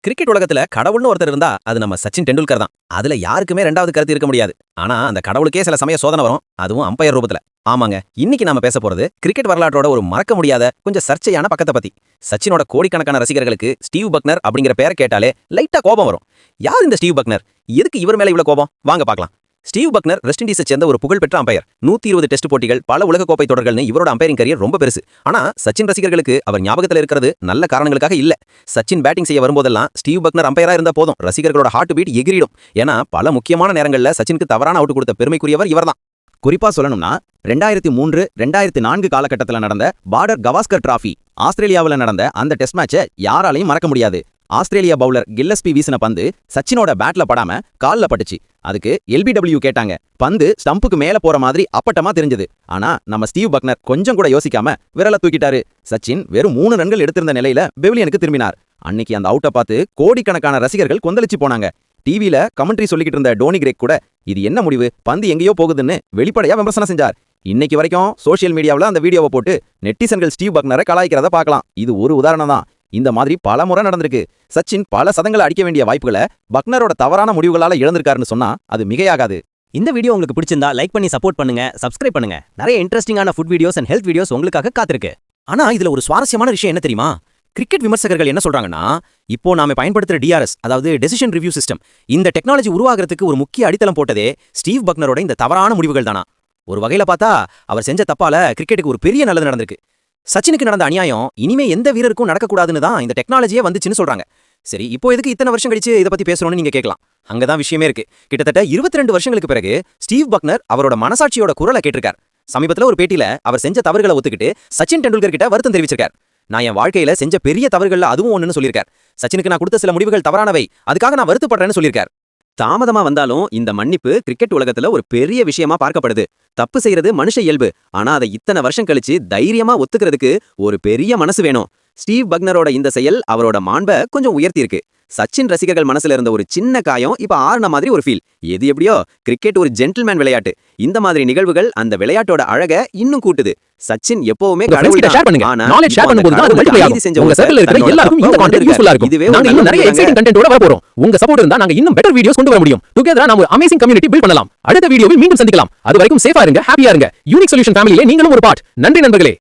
Cricket உலகத்துல கடவுள்னு ஒருத்தர் இருந்தா அது நம்ம சச்சின் டெண்டுல்கர் தான். அதுல யாருக்குமே ரெண்டாவது கருத்து இருக்க முடியாது. ஆனா அந்த கடவுளுக்கே சில சமயம் சோதனை வரும், அதுவும் அம்பையர் ரூபத்துல. ஆமாங்க, இன்னைக்கு நாம பேச போறது கிரிக்கெட் வரலாற்றோட ஒரு மறக்க முடியாத கொஞ்சம் சர்ச்சையான பக்கத்தை பத்தி. சச்சினோட கோடிக்கணக்கான ரசிகர்களுக்கு ஸ்டீவ் பக்னர் அப்படிங்கிற பேரை கேட்டாலே லைட்டா கோபம் வரும். யார் இந்த ஸ்டீவ் பக்னர்? எதுக்கு இவர் மேல இவ்வளவு கோபம்? வாங்க பார்க்கலாம். ஸ்டீவ் பக்னர் வெஸ்ட் இண்டீஸை சேர்ந்த ஒரு புகழ்பெற்ற அம்பையர். 120 டெஸ்ட் போட்டிகள், பல உலகக்கோப்பை தொடர்கள்னு இவரோட அம்பையரிங் கரியர் ரொம்ப பெருசு. ஆனா சச்சின் ரசிகர்களுக்கு அவர் ஞாபகத்துல இருக்கிறது நல்ல காரணங்களுக்காக இல்ல. சச்சின் பேட்டிங் செய்ய வரும்போதெல்லாம் ஸ்டீவ் பக்னர் அம்பையரா இருந்தா போதும், ரசிகர்களோட ஹார்ட் பீட் எகிரிடும். ஏன்னா பல முக்கியமான நேரங்கள்ல சச்சினுக்கு தவறான அவுட் கொடுத்த பெருமைக்குரியவர் இவர்தான். குறிப்பா சொல்லணும்னா 2003, 2004 காலகட்டத்துல நடந்த பார்டர் கவாஸ்கர் டிராஃபி ஆஸ்திரேலியாவில் நடந்த அந்த டெஸ்ட் மேட்சை யாராலையும் மறக்க முடியாது. ஆஸ்திரேலியா பவுலர் கில்லஸ்பி வீசின பந்து சச்சினோட பேட்ல படாம கால்ல பட்டுச்சு. அதுக்கு LBW கேட்டாங்க. பந்து ஸ்டம்புக்கு மேல போற மாதிரி அப்பட்டமா தெரிஞ்சது. ஆனா நம்ம ஸ்டீவ் பக்னர் கொஞ்சம் கூட யோசிக்காம விரல தூக்கிட்டாரு. சச்சின் வெறும் 3 ரன்கள் எடுத்திருந்த நிலையில பெவிலியனுக்கு திரும்பினார். அன்னைக்கு அந்த அவுட்டை பார்த்து கோடிக்கணக்கான ரசிகர்கள் கொந்தளிச்சு போனாங்க. டிவில கமெண்ட்ரி சொல்லிக்கிட்டு இருந்த டோனி கிரேக் கூட இது என்ன முடிவு, பந்து எங்கேயோ போகுதுன்னு வெளிப்படையா விமர்சனம் செஞ்சார். இன்னைக்கு வரைக்கும் சோசியல் மீடியாவில் அந்த வீடியோவை போட்டு நெட்டிசன்கள் ஸ்டீவ் பக்னரை கலாய்க்கிறத பார்க்கலாம். இது ஒரு உதாரணம் தான். இந்த மாதிரி பல முறை நடந்திருக்கு. சச்சின் பல சதங்களை அடிக்க வேண்டிய வாய்ப்புகளை பக்னரோட தவறான முடிவுகளால இழந்திருக்காருன்னு சொன்னா அது மிகையாகாது. இந்த வீடியோ உங்களுக்கு பிடிச்சிருந்தா லைக் பண்ணி சப்போர்ட் பண்ணுங்க, சப்ஸ்கிரைப் பண்ணுங்க. நிறைய இன்ட்ரெஸ்டிங்கான food videos and health videos உங்களுக்காக காத்திருக்கு. ஆனா இதுல ஒரு சுவாரஸ்யமான விஷயம் என்ன தெரியுமா? கிரிக்கெட் விமர்சகர்கள் என்ன சொல்றாங்கன்னா, இப்போ நாம பயன்படுத்துற DRS, அதாவது டெசிஷன் ரிவ்யூ சிஸ்டம், இந்த டெக்னாலஜி உருவாகிறதுக்கு ஒரு முக்கிய அடித்தளம் போட்டதே ஸ்டீவ் பக்னரோட இந்த தவறான முடிவுகள் தானா. ஒரு வகையில பார்த்தா அவர் செஞ்ச தப்பால கிரிக்கெட்டுக்கு ஒரு பெரிய நல்லது நடந்திருக்கு. சச்சினுக்கு நடந்த அநியாயம் இனிமே எந்த வீரருக்கும் நடக்கக்கூடாதுன்னு தான் இந்த டெக்னாலஜியே வந்துச்சுன்னு சொல்றாங்க. சரி, இப்போ எதுக்கு இத்தனை வருஷம் கழிச்சு இதை பத்தி பேசுறோம்னு நீங்க கேட்கலாம். அங்கதான் விஷயமே இருக்கு. கிட்டத்தட்ட 22 வருஷங்களுக்கு பிறகு ஸ்டீவ் பக்னர் அவரோட மனசாட்சியோட குரலை கேட்டிருக்கார். சமீபத்துல ஒரு பேட்டியில அவர் செஞ்ச தவறுகளை ஒத்துக்கிட்டு சச்சின் டெண்டுல்கர் கிட்ட வருத்தம் தெரிவிச்சிருக்கார். நான் என் வாழ்க்கையில செஞ்ச பெரிய தவறுகள்ல அதுவும் ஒண்ணுன்னு சொல்லியிருக்கார். சச்சினுக்கு நான் கொடுத்த சில முடிவுகள் தவறானவை, அதுக்காக நான் வருத்தப்படுறேன்னு சொல்லியிருக்கார். தாமதமா வந்தாலும் இந்த மன்னிப்பு கிரிக்கெட் உலகத்துல ஒரு பெரிய விஷயமா பார்க்கப்படுது. தப்பு செய்யறது மனுஷ இயல்பு, ஆனா அதை இத்தனை வருஷம் கழிச்சு தைரியமா ஒத்துக்கிறதுக்கு ஒரு பெரிய மனசு வேணும். ஸ்டீவ் பக்னரோட இந்த செயல் அவரோட மாண்பை கொஞ்சம் உயர்த்தியிருக்கு. சச்சின் ரசிகர்கள் மனசுல இருந்த ஒரு சின்ன காயம் இப்ப ஆறுன மாதிரி ஒரு ஃபீல். எது எப்படியோ கிரிக்கெட் ஒரு ஜென்டில்மேன் விளையாட்டு. இந்த மாதிரி நிகழ்வுகள் அந்த விளையாட்டோட அழக இன்னும் கூட்டுது. சச்சின் எப்பவுமே உங்க சப்போர்ட் இருந்தா நாங்க இன்னும் பெட்டர் வீடியோஸ் கொண்டு வர முடியும். டுகெதரா நாம ஒரு அமேசிங் கம்யூனிட்டி பில்ட் பண்ணலாம். அடுத்த வீடியோவில் மீண்டும் சந்திக்கலாம். அது வரைக்கும் சேஃபா இருங்க, ஹாப்பியா இருங்க. யூனிக் சொல்யூஷன் ஃபேமிலியிலே நீங்களும் ஒரு பார்ட். நன்றி நண்பர்களே.